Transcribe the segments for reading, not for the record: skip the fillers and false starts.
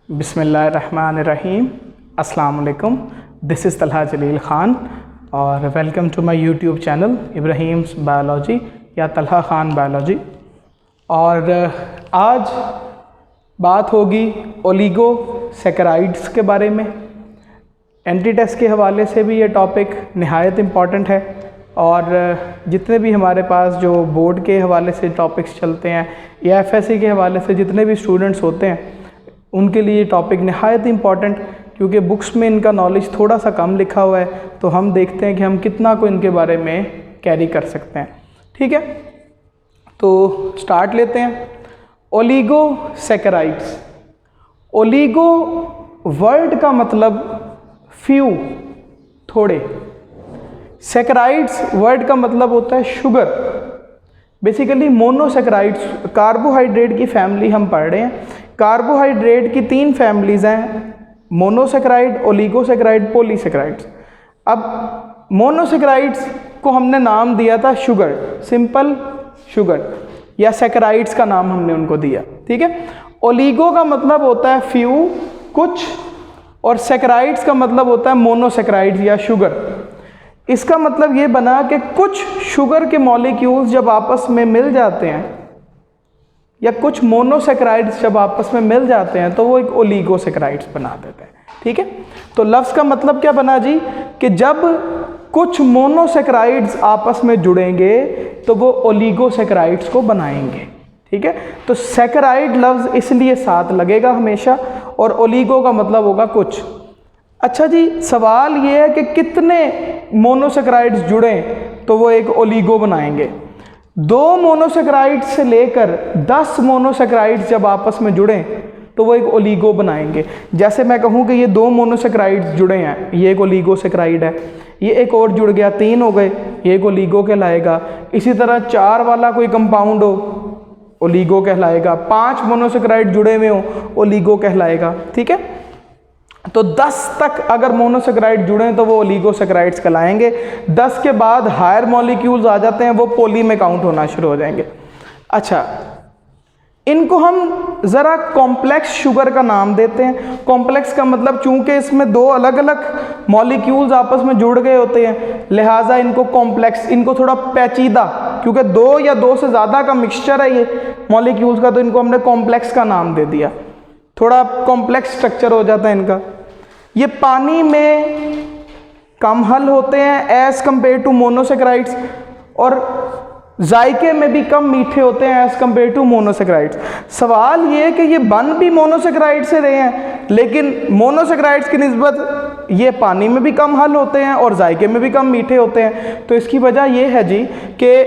बिस्मिल्लाहिर्रहमानिर्रहीम। अस्सलाम वालेकुम। दिस इज़ तलहा जलील ख़ान और welcome to my YouTube channel Ibrahim's biology या तलहा ख़ान बायोलॉजी। और आज बात होगी ओलिगोसैकेराइड्स के बारे में। एंट्री टेस्ट के हवाले से भी ये टॉपिक निहायत इम्पॉर्टेंट है और जितने भी हमारे पास जो बोर्ड के हवाले से टॉपिक्स चलते हैं या एफएससी के हवाले से जितने भी स्टूडेंट्स होते हैं उनके लिए ये टॉपिक निहायत इम्पॉर्टेंट, क्योंकि बुक्स में इनका नॉलेज थोड़ा सा कम लिखा हुआ है, तो हम देखते हैं कि हम कितना को इनके बारे में कैरी कर सकते हैं। ठीक है, तो स्टार्ट लेते हैं। ओलिगोसैकेराइड्स। ओलिगो वर्ड का मतलब फ्यू, थोड़े। सैकेराइड्स वर्ड का मतलब होता है शुगर। बेसिकली मोनोसैकेराइड्स, कार्बोहाइड्रेट की फैमिली हम पढ़ रहे हैं। कार्बोहाइड्रेट की 3 फैमिलीज हैं, मोनोसैकेराइड, ओलिगोसैकेराइड, पॉलीसैकेराइड्स। अब मोनोसैकेराइड्स को हमने नाम दिया था शुगर, सिंपल शुगर, या सैकेराइड्स का नाम हमने उनको दिया। ठीक है, ओलिगो का मतलब होता है फ्यू, कुछ, और सैकेराइड्स का मतलब होता है मोनोसैकेराइड्स या शुगर। इसका मतलब ये बना कि कुछ शुगर के मॉलिक्यूल्स जब आपस में मिल जाते हैं या कुछ मोनोसैकेराइड्स जब आपस में मिल जाते हैं तो वो एक ओलिगोसैकेराइड्स बना देते हैं। ठीक है, तो लफ्ज़ का मतलब क्या बना जी कि जब कुछ मोनोसैकेराइड्स आपस में जुड़ेंगे तो वो ओलिगोसैकेराइड्स को बनाएंगे। ठीक है, तो सैकेराइड लफ्ज़ इसलिए साथ लगेगा हमेशा, और ओलिगो का मतलब होगा कुछ। अच्छा जी, सवाल ये है कि कितने मोनोसैकेराइड्स जुड़ें तो वो एक ओलिगो बनाएंगे। 2 मोनोसैकेराइड्स से लेकर 10 मोनोसैकेराइड्स जब आपस में जुड़ें तो वो एक ओलिगो बनाएंगे। जैसे मैं कहूँ कि ये 2 मोनोसैकेराइड्स जुड़े हैं, ये एक ओलिगोसैकेराइड है, ये एक और जुड़ गया, 3 हो गए, ये एक ओलिगो कहलाएगा। इसी तरह 4 वाला कोई कंपाउंड हो, ओलिगो कहलाएगा। 5 मोनोसैकेराइड जुड़े हुए हो, ओलिगो कहलाएगा। ठीक है, तो 10 तक अगर मोनोसैकेराइड जुड़े तो वो ओलिगोसैकेराइड्स कहलाएंगे। 10 के बाद हायर मॉलिक्यूल्स आ जाते हैं, वो पोली में काउंट होना शुरू हो जाएंगे। अच्छा, इनको हम ज़रा कॉम्प्लेक्स शुगर का नाम देते हैं। कॉम्प्लेक्स का मतलब चूंकि इसमें 2 अलग अलग मॉलिक्यूल्स आपस में जुड़ गए होते हैं, लिहाजा इनको कॉम्प्लेक्स, इनको थोड़ा पेचीदा, क्योंकि 2 या 2 से ज़्यादा का मिक्सचर है ये मॉलिक्यूल्स का, तो इनको हमने कॉम्प्लेक्स का नाम दे दिया। थोड़ा कॉम्प्लेक्स स्ट्रक्चर हो जाता है इनका। ये पानी में कम हल होते हैं एज़ कम्पेयर टू मोनोसैकेराइड्स, और जायके में भी कम मीठे होते हैं एज़ कम्पेयर टू मोनोसैकेराइड्स। सवाल ये है कि ये बन भी मोनोसैकेराइड से रहे हैं, लेकिन मोनोसैकेराइड्स की निस्बत ये पानी में भी कम हल होते हैं और जायके में भी कम मीठे होते हैं। तो इसकी वजह यह है जी कि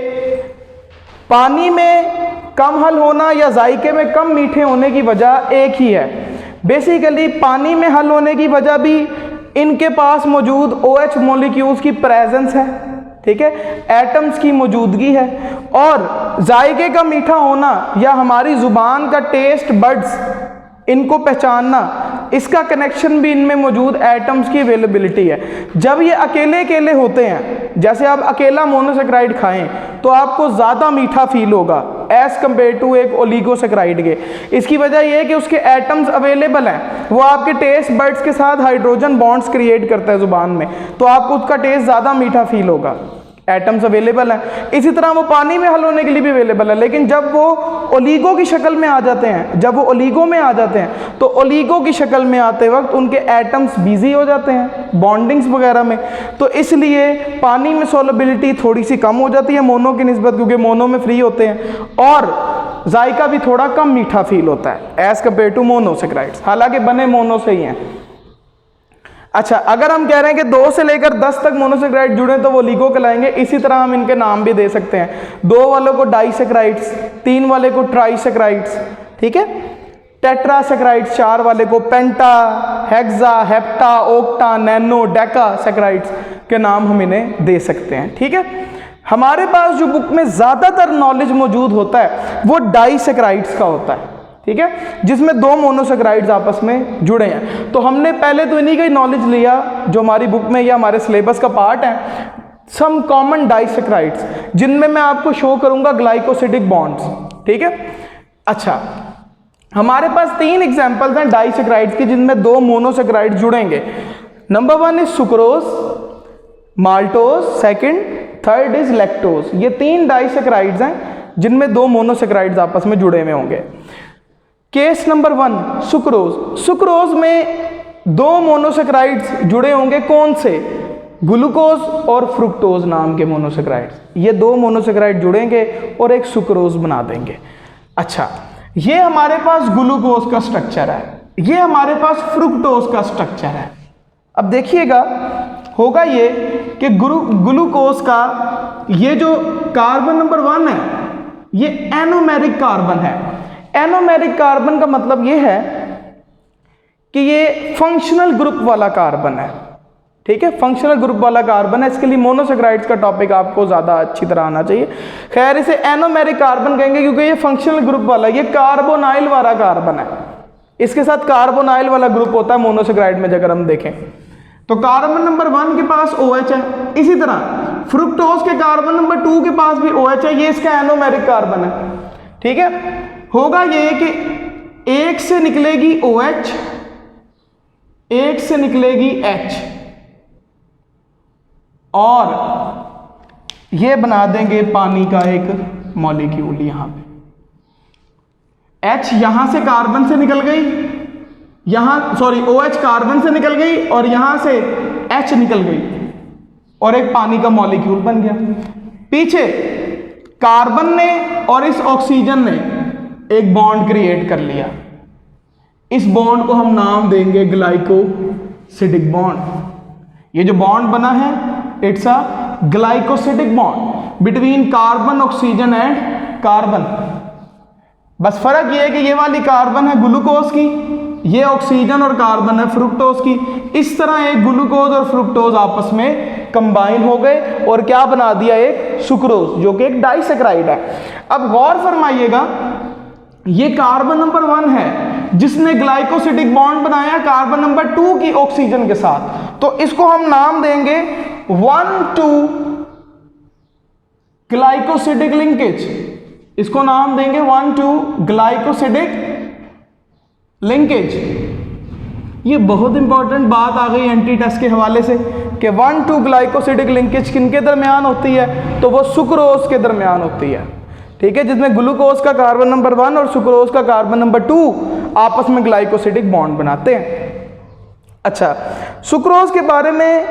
पानी में कम हल होना या जायके में कम मीठे होने की वजह एक ही है। बेसिकली पानी में हल होने की वजह भी इनके पास मौजूद OH मॉलिक्यूल्स की प्रेजेंस है। ठीक है, एटम्स की मौजूदगी है, और जायके का मीठा होना या हमारी ज़ुबान का टेस्ट बड्स इनको पहचानना, इसका कनेक्शन भी इनमें मौजूद एटम्स की अवेलेबिलिटी है। जब ये अकेले अकेले होते हैं, जैसे आप अकेला मोनोसैकेराइड खाएं तो आपको ज़्यादा मीठा फील होगा एज़ कम्पेयर टू एक ओलिगोसैकेराइड के। इसकी वजह यह है कि उसके एटम्स अवेलेबल हैं, वो आपके टेस्ट बड्स के साथ हाइड्रोजन बॉन्ड्स क्रिएट करता है ज़ुबान में, तो आपको उसका टेस्ट ज़्यादा मीठा फील होगा, एटम्स अवेलेबल हैं। इसी तरह वो पानी में हल होने के लिए भी अवेलेबल है, लेकिन जब वो ओलिगो की शक्ल में आ जाते हैं, जब वो ओलिगो में आ जाते हैं तो ओलिगो की शक्ल में आते वक्त उनके एटम्स बिजी हो जाते हैं बॉन्डिंग्स वगैरह में, तो इसलिए पानी में सोलबिलिटी थोड़ी सी कम हो जाती है मोनो की निस्बत, क्योंकि मोनो में फ्री होते हैं, और जायका भी थोड़ा कम मीठा फील होता है एज़ कम्पेयर टू मोनोसैकेराइड्स, हालांकि बने मोनो से ही हैं। अच्छा, अगर हम कह रहे हैं कि 2 से लेकर 10 तक मोनोसैकेराइड जुड़े तो वो ओलिगो कहलाएंगे। इसी तरह हम इनके नाम भी दे सकते हैं। 2 वालों को डाइसैकेराइड्स, 3 वाले को ट्राइसैकेराइड्स, ठीक है, टेट्रासैकेराइड्स 4 वाले को, penta, hexa, hepta, octa, nano, deca saccharides के नाम हम इन्हें दे सकते हैं। ठीक है, हमारे पास जो बुक में ज़्यादातर नॉलेज मौजूद होता है वो डाइसैकेराइड्स का होता है। ठीक है, जिसमें 2 मोनोसैकेराइड्स आपस में जुड़े हैं। तो हमने पहले तो इन्हीं का ही नॉलेज लिया जो हमारी बुक में या हमारे सिलेबस का पार्ट है, सम कॉमन डाइसैकेराइड्स, जिनमें मैं आपको शो करूंगा ग्लाइकोसिडिक बॉन्ड्स। ठीक है, अच्छा, हमारे पास 3 एग्जाम्पल्स हैं डाइसैकेराइड्स की जिनमें 2 मोनोसैकेराइड जुड़ेंगे। Number 1 is sucrose, maltose, second, third is lactose. ये 3 डाइसैकेराइड्स हैं जिनमें 2 मोनोसैकेराइड्स आपस में जुड़े हुए होंगे। Case number 1 sucrose. सुक्रोज में 2 मोनोसैकेराइड्स जुड़े होंगे, कौन से? ग्लूकोज और फ्रुक्टोज नाम के मोनोसैकेराइड्स। ये 2 मोनोसैकेराइड जुड़ेंगे और एक सुक्रोज बना देंगे। अच्छा, ये हमारे पास ग्लूकोज का स्ट्रक्चर है, ये हमारे पास फ्रुक्टोज का स्ट्रक्चर है। अब देखिएगा होगा ये कि ग्लूकोज का ये जो कार्बन नंबर 1 है ये एनोमेरिक कार्बन है। एनोमेरिक कार्बन का मतलब ये है कि ये फंक्शनल ग्रुप वाला कार्बन है। ठीक है, फंक्शनल ग्रुप वाला कार्बन है। इसके लिए मोनोसैकेराइड्स का टॉपिक आपको ज़्यादा अच्छी तरह आना चाहिए। खैर, इसे एनोमेरिक कार्बन कहेंगे क्योंकि ये फंक्शनल ग्रुप वाला, ये कार्बोनाइल वाला कार्बन है। इसके साथ कार्बोनाइल वाला ग्रुप होता है मोनोसैकेराइड में। अगर हम देखें तो कार्बन नंबर 1 के पास OH है, इसी तरह फ्रुक्टोज के कार्बन नंबर 2 के पास भी OH है, ये इसका एनोमेरिक कार्बन है। ठीक है, होगा ये कि एक से निकलेगी OH, एक से निकलेगी H, और ये बना देंगे पानी का एक मॉलिक्यूल। यहां पे H यहां से कार्बन से निकल गई, OH कार्बन से निकल गई और यहां से H निकल गई और एक पानी का मॉलिक्यूल बन गया। पीछे कार्बन ने और इस ऑक्सीजन ने एक बॉन्ड क्रिएट कर लिया। इस बॉन्ड को हम नाम देंगे ग्लाइकोसिडिक बॉन्ड। ये जो बॉन्ड बना है it's a glycosidic bond between carbon, oxygen and carbon. बस फर्क ये है कि ये वाली कार्बन है ग्लूकोज की, ये ऑक्सीजन और कार्बन है फ्रुक्टोज की। इस तरह एक ग्लूकोज और फ्रुक्टोज आपस में कंबाइन हो गए और क्या बना दिया? एक सुक्रोज, जो कि एक डाइसैकेराइड है। अब गौर फरमाइएगा, ये कार्बन नंबर 1 है जिसने ग्लाइकोसिडिक बॉन्ड बनाया कार्बन नंबर 2 की ऑक्सीजन के साथ, तो इसको हम नाम देंगे 1,2 ग्लाइकोसिडिक लिंकेज। इसको नाम देंगे 1,2 ग्लाइकोसिडिक लिंकेज। ये बहुत इंपॉर्टेंट बात आ गई एंटी टेस्ट के हवाले से कि 1,2 ग्लाइकोसिडिक लिंकेज किनके दरमियान होती है? तो वो सुक्रोज के दरमियान होती है। ठीक है, जिसमें ग्लूकोज का कार्बन नंबर 1 और सुक्रोज का कार्बन नंबर 2 आपस में ग्लाइकोसिडिक बॉन्ड बनाते हैं। अच्छा, सुक्रोज के बारे में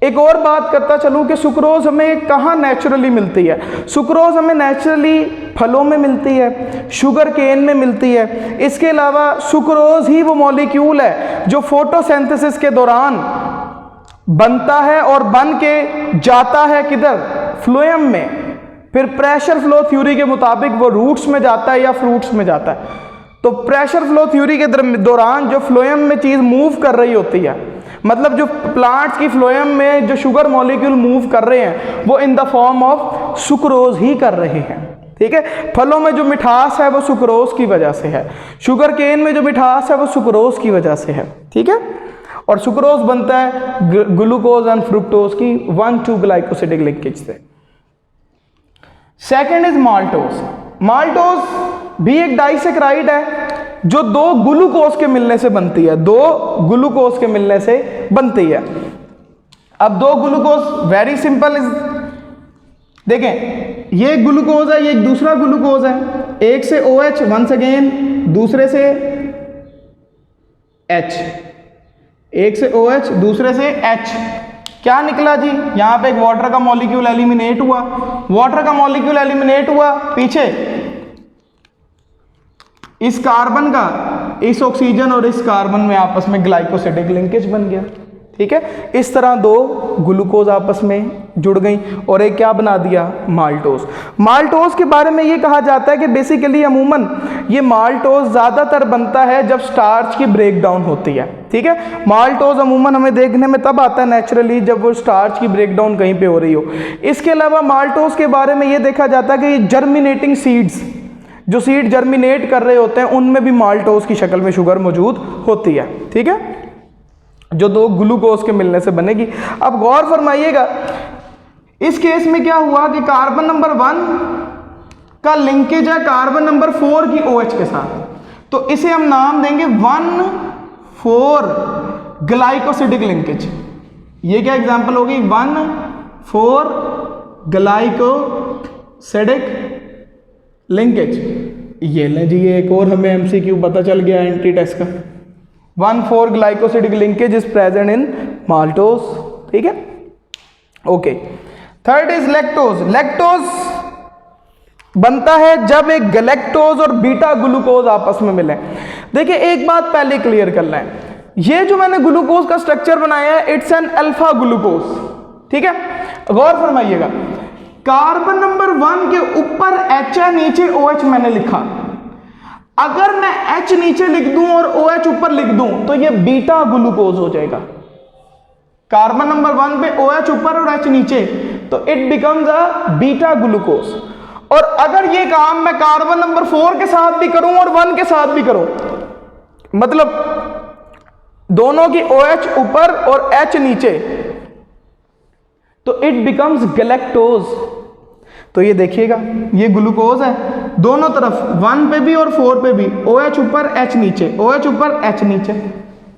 एक और बात करता चलूं कि सुक्रोज हमें कहाँ नेचुरली मिलती है। सुक्रोज हमें नेचुरली फलों में मिलती है, शुगर केन में मिलती है। इसके अलावा सुक्रोज ही वो मॉलिक्यूल है जो फोटोसिंथेसिस के दौरान बनता है और बन के जाता है किधर? फ्लोएम में। फिर प्रेशर फ्लो थ्योरी के मुताबिक वो रूट्स में जाता है या फ्रूट्स में जाता है। तो प्रेशर फ्लो थ्योरी के दौरान जो फ्लोएम में चीज़ मूव कर रही होती है, मतलब जो प्लांट्स की फ्लोएम में जो शुगर मॉलिक्यूल मूव कर रहे हैं वो in the form of sucrose ही कर रहे हैं। ठीक है, फलों में जो मिठास है वो सुक्रोज की वजह से है, शुगर केन में जो मिठास है वो सुक्रोज की वजह से है। ठीक है, और सुक्रोज बनता है ग्लूकोज एंड फ्रुक्टोज की 1,2 ग्लाइकोसिडिक लिंकेज से। Second is maltose. माल्टोज भी एक डाइसैकेराइड है जो 2 ग्लूकोज के मिलने से बनती है, 2 ग्लूकोज के मिलने से बनती है। अब 2 ग्लूकोज वेरी सिंपल इज, देखें ये ग्लूकोज है, ये एक दूसरा ग्लूकोज है। एक से OH वंस अगेन, दूसरे से H, एक से OH दूसरे से H। क्या निकला जी? यहां पे एक वाटर का मॉलिक्यूल एलिमिनेट हुआ। वाटर का मॉलिक्यूल एलिमिनेट हुआ, पीछे इस कार्बन का इस ऑक्सीजन और इस कार्बन में आपस में ग्लाइकोसिडिक लिंकेज बन गया। ठीक है, इस तरह 2 ग्लूकोज आपस में जुड़ गई और एक क्या बना दिया? माल्टोज। माल्टोज के बारे में ये कहा जाता है कि बेसिकली अमूमन ये माल्टोज ज़्यादातर बनता है जब स्टार्च की ब्रेकडाउन होती है। ठीक है, माल्टोज अमूमन हमें देखने में तब आता है नेचुरली जब वो स्टार्च की ब्रेकडाउन कहीं पे हो रही हो। इसके अलावा माल्टोज के बारे में ये देखा जाता है कि ये जर्मिनेटिंग सीड्स, जो सीड जर्मिनेट कर रहे होते हैं उनमें भी माल्टोज की शक्ल में शुगर मौजूद होती है। ठीक है, जो 2 ग्लूकोज के मिलने से बनेगी। अब गौर फरमाइएगा, इस केस में क्या हुआ कि कार्बन नंबर 1 का लिंकेज है कार्बन नंबर 4 की OH के साथ। तो इसे हम नाम देंगे 1,4 ग्लाइकोसिडिक लिंकेज। ये क्या एग्जांपल होगी? 1,4 ग्लाइकोसिडिक लिंकेज। ये लें जी, ये एक और हमें एमसीक्यू पता चल गया एंटी टेस्ट का। 1,4 glycosidic linkage is present in maltose. ठीक है, okay. Third is lactose. Lactose बनता है जब एक गैलेक्टोज और बीटा ग्लूकोज आपस में मिले। देखिए एक बात पहले क्लियर कर लें, ये जो मैंने ग्लूकोज का स्ट्रक्चर बनाया है इट्स एन अल्फा ग्लूकोज। ठीक है, गौर फरमाइएगा, कार्बन नंबर 1 के ऊपर H है, नीचे OH मैंने लिखा। अगर मैं H नीचे लिख दूं और OH ऊपर लिख दूं तो ये बीटा ग्लूकोज हो जाएगा। कार्बन नंबर 1 पे OH ऊपर और H नीचे, तो it becomes a beta glucose. और अगर ये काम मैं कार्बन नंबर 4 के साथ भी करूं और 1 के साथ भी करूं, मतलब दोनों की OH ऊपर और H नीचे, तो इट बिकम्स गैलेक्टोज। तो ये देखिएगा, ये ग्लूकोज है, दोनों तरफ 1 पे भी और 4 पे भी OH ऊपर H नीचे, OH ऊपर H नीचे,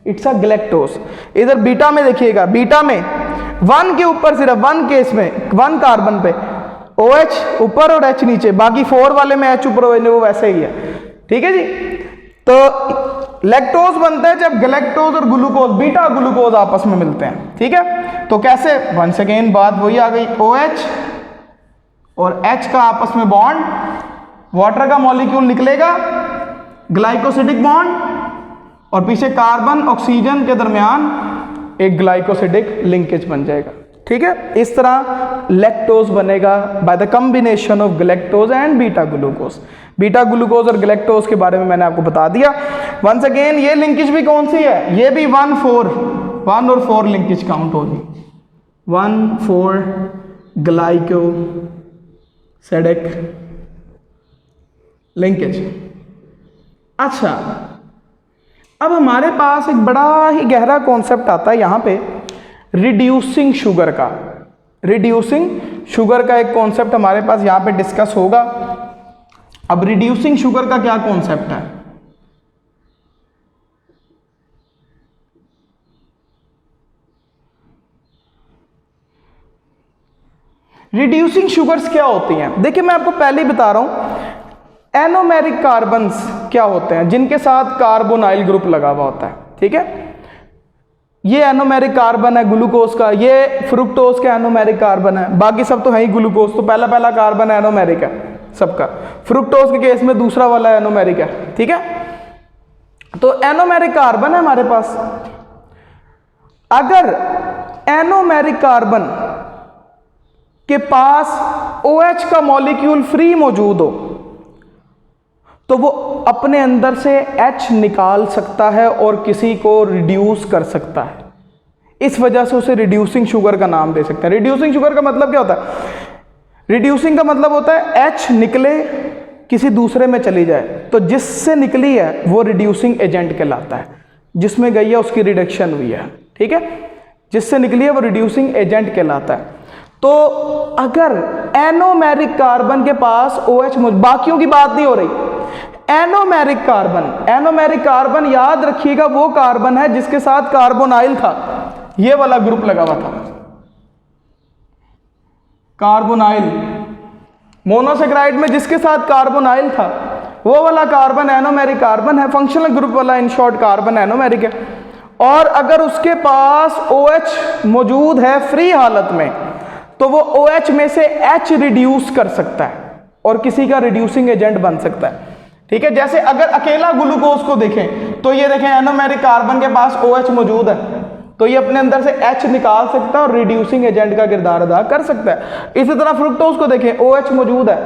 इट्स अ गैलेक्टोज। इधर बीटा में देखिएगा, बीटा में 1 के ऊपर सिर्फ 1 केस में 1 कार्बन पे OH ऊपर और H नीचे, बाकी 4 वाले में H ऊपर वो वैसे ही है। ठीक है जी, तो लैक्टोज बनता है जब गैलेक्टोज और ग्लूकोज, बीटा ग्लूकोज आपस में मिलते हैं। ठीक है, तो कैसे? वंस अगेन बात वही आ गई, OH और H का आपस में बॉन्ड, वाटर का मॉलिक्यूल निकलेगा, ग्लाइकोसिडिक बॉन्ड, और पीछे कार्बन ऑक्सीजन के दरमियान एक ग्लाइकोसिडिक लिंकेज बन जाएगा। ठीक है, इस तरह लैक्टोज बनेगा by the combination of galactose and beta glucose. Beta glucose और गैलेक्टोज के बारे में मैंने आपको बता दिया। वंस अगेन ये लिंकेज भी कौन सी है? ये भी 1 और 4 लिंकेज काउंट होगी। 1,4 ग्लाइकोसिडिक लिंकेज। अच्छा, अब हमारे पास एक बड़ा ही गहरा कॉन्सेप्ट आता है यहां पे, रिड्यूसिंग शुगर का। रिड्यूसिंग शुगर का एक कॉन्सेप्ट हमारे पास यहां पे डिस्कस होगा। अब रिड्यूसिंग शुगर का क्या कॉन्सेप्ट है? रिड्यूसिंग शुगर्स क्या होती हैं? देखिए मैं आपको पहले ही बता रहा हूं, एनोमेरिक कार्बन्स क्या होते हैं जिनके साथ कार्बोनाइल ग्रुप लगा हुआ होता है। ठीक है, ये एनोमेरिक कार्बन है ग्लूकोज का, ये फ्रुक्टोज का एनोमेरिक कार्बन है, बाकी सब तो है ही ग्लूकोज, तो पहला कार्बन एनोमेरिक है सबका। फ्रुक्टोज के केस में दूसरा वाला एनोमेरिक है। ठीक है, तो एनोमेरिक कार्बन है हमारे पास। अगर एनोमेरिक कार्बन के पास OH का मॉलिक्यूल फ्री मौजूद हो तो वो अपने अंदर से H निकाल सकता है और किसी को रिड्यूस कर सकता है। इस वजह से उसे रिड्यूसिंग शुगर का नाम दे सकते हैं। रिड्यूसिंग शुगर का मतलब क्या होता है? रिड्यूसिंग का मतलब होता है H निकले किसी दूसरे में चली जाए, तो जिससे निकली है वो रिड्यूसिंग एजेंट कहलाता है, जिसमें गई है उसकी रिडक्शन हुई है। ठीक है, जिससे निकली है वो रिड्यूसिंग एजेंट कहलाता है। तो अगर एनोमेरिक कार्बन के पास OH, बाकियों की बात नहीं हो रही, एनोमेरिक कार्बन याद रखिएगा वो कार्बन है जिसके साथ कार्बोनाइल था, ये वाला ग्रुप लगा हुआ था कार्बोनाइल। मोनोसेक्राइड में जिसके साथ कार्बोनाइल था वो वाला कार्बन एनोमेरिक कार्बन है, फंक्शनल ग्रुप वाला इन शॉर्ट कार्बन एनोमेरिक है। और अगर उसके पास OH मौजूद है फ्री हालत में तो वो OH में से H रिड्यूस कर सकता है और किसी का रिड्यूसिंग एजेंट बन सकता है। ठीक है, जैसे अगर अकेला ग्लूकोज को देखें तो ये देखें एनोमेरिक कार्बन के पास OH मौजूद है तो ये अपने अंदर से H निकाल सकता है और रिड्यूसिंग एजेंट का किरदार अदा कर सकता है। इसी तरह फ्रुक्टोज को देखें, OH मौजूद है,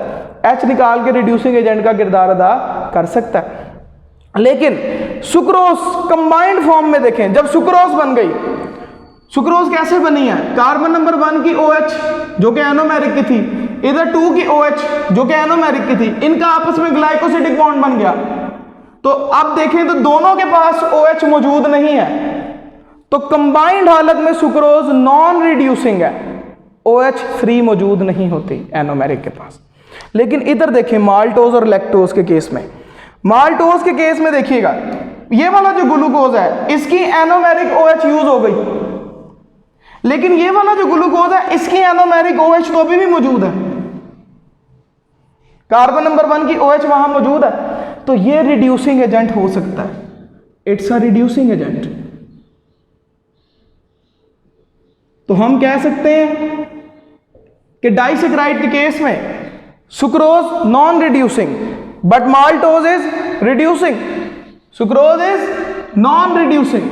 H निकाल के रिड्यूसिंग एजेंट का किरदार अदा कर सकता है। लेकिन सुक्रोज कंबाइंड फॉर्म में देखें, जब सुक्रोज बन गई, सुक्रोज कैसे बनी है? कार्बन नंबर 1 की OH जो कि एनोमेरिक की थी, इधर 2 की OH जो कि एनोमेरिक की थी, इनका आपस में ग्लाइकोसिडिक बॉन्ड बन गया। तो अब देखें तो दोनों के पास OH मौजूद नहीं है, तो कंबाइंड हालत में सुक्रोज नॉन रिड्यूसिंग है, OH फ्री मौजूद नहीं होती एनोमेरिक के पास। लेकिन इधर देखें माल्टोज और लैक्टोज के केस में, माल्टोज के केस में देखिएगा, ये वाला जो ग्लूकोज है इसकी एनोमेरिक OH यूज हो गई, लेकिन ये वाला जो ग्लूकोज है इसकी एनोमेरिक OH तो अभी भी मौजूद है, कार्बन नंबर 1 की OH वहां मौजूद है, तो ये रिड्यूसिंग एजेंट हो सकता है, इट्स अ रिड्यूसिंग एजेंट। तो हम कह सकते हैं कि डाइसैकराइड के केस में sucrose non reducing but maltose is reducing, sucrose is non reducing,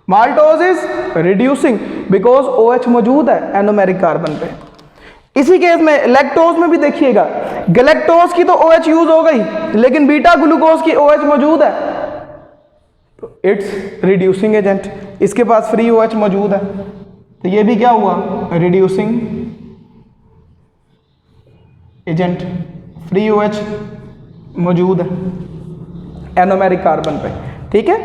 maltose is reducing because OH मौजूद है एनोमेरिक कार्बन पे। इसी केस में लैक्टोज में भी देखिएगा, गैलेक्टोज की तो OH यूज हो गई, लेकिन बीटा ग्लूकोज की OH मौजूद है, तो इट्स रिड्यूसिंग एजेंट, इसके पास फ्री OH मौजूद है, तो ये भी क्या हुआ, रिड्यूसिंग एजेंट, फ्री OH मौजूद है एनोमेरिक कार्बन पे। ठीक है,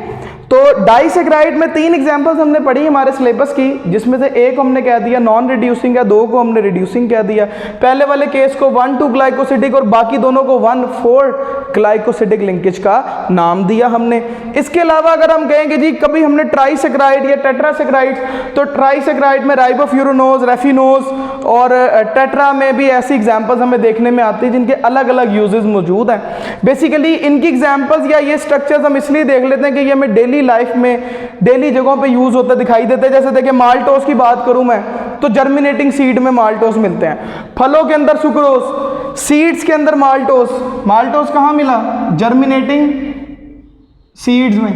तो डाइसैकराइड में 3 एग्जांपल्स हमने पढ़ी हमारे सिलेबस की, जिसमें से एक हमने कह दिया नॉन रिड्यूसिंग है, 2 को हमने रिड्यूसिंग कह दिया, पहले वाले केस को 1,2 ग्लाइकोसिडिक और बाकी दोनों को 1,4 ग्लाइकोसिडिक लिंकेज का नाम दिया हमने। इसके अलावा अगर हम कहेंगे जी कभी हमने ट्राइसैकराइड या टेट्रासैकराइड, तो ट्राइसैकराइड में राइबोफ्यूरानोज, रेफिनोज और टेट्रा में भी ऐसी एग्जाम्पल्स हमें देखने में आती है जिनके अलग अलग यूजेस मौजूद हैं। बेसिकली इनकी एग्जाम्पल्स या ये स्ट्रक्चर्स हम इसलिए देख लेते हैं कि ये हमें डेली लाइफ में डेली जगहों पे यूज होता दिखाई देते हैं। जैसे देखिए माल्टोस की बात करूं मैं, तो जर्मिनेटिंग सीड में माल्टोस मिलते हैं, फलों के अंदर सुक्रोज, सीड्स के अंदर माल्टोस, माल्टोस कहाँ मिला, जर्मिनेटिंग सीड्स में,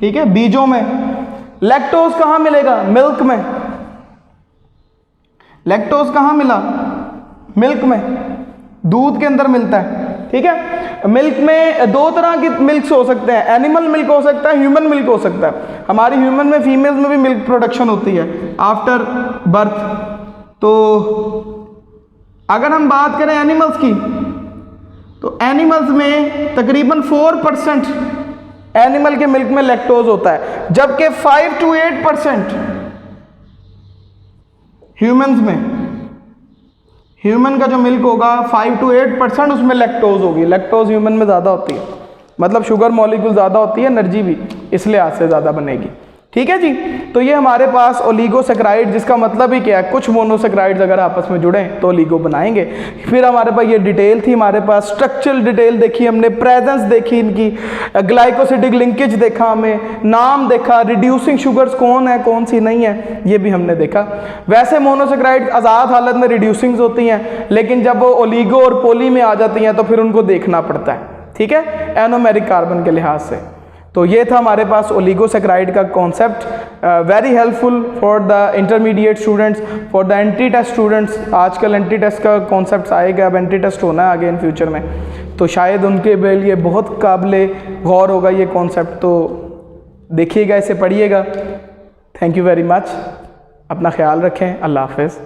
ठीक है, बीजों में। लैक्टोज कहाँ मिलेगा, मिल्क में, लैक्टोज कहाँ मिला, मिल्क में, दूध के अंदर मिलता है। ठीक है, मिल्क में 2 तरह की मिल्क्स हो सकते हैं, एनिमल मिल्क हो सकता है, ह्यूमन मिल्क हो सकता है। हमारी ह्यूमन में फीमेल्स में भी मिल्क प्रोडक्शन होती है आफ्टर बर्थ। तो अगर हम बात करें एनिमल्स की, तो एनिमल्स में तकरीबन 4% एनिमल के मिल्क में लैक्टोज होता है, जबकि 5 to 8% ह्यूमंस में, ह्यूमन का जो मिल्क होगा 5 to 8% उसमें लैक्टोज होगी। लैक्टोज ह्यूमन में ज़्यादा होती है, मतलब शुगर मॉलिक्यूल ज़्यादा होती है, एनर्जी भी इसलिए आज से ज़्यादा बनेगी। ठीक है जी, तो ये हमारे पास ओलिगोसैकराइड, जिसका मतलब ही क्या है, कुछ मोनोसैकराइड्स अगर आपस में जुड़ें तो ओलिगो बनाएंगे। फिर हमारे पास ये डिटेल थी, हमारे पास स्ट्रक्चरल डिटेल देखी हमने, प्रेजेंस देखी इनकी, ग्लाइकोसिडिक लिंकेज देखा, हमें नाम देखा, रिड्यूसिंग शुगर्स कौन है कौन सी नहीं है ये भी हमने देखा। वैसे मोनोसैकराइड आज़ाद हालत में रिड्यूसिंग्स होती हैं, लेकिन जब वो ओलिगो और पोली में आ जाती हैं तो फिर उनको देखना पड़ता है, ठीक है, एनोमेरिक कार्बन के लिहाज से। तो ये था हमारे पास ओलिगोसैकराइड का concept, very helpful for the intermediate students, for the anti test students. आजकल एंटी टेस्ट का कॉन्सेप्ट आएगा, अब एंटी टेस्ट होना है आगे इन फ्यूचर में, तो शायद उनके लिए बहुत काबिले गौर होगा ये कॉन्सेप्ट। तो देखिएगा, इसे पढ़िएगा। थैंक यू वेरी मच, अपना ख्याल रखें, अल्लाह हाफ़िज़।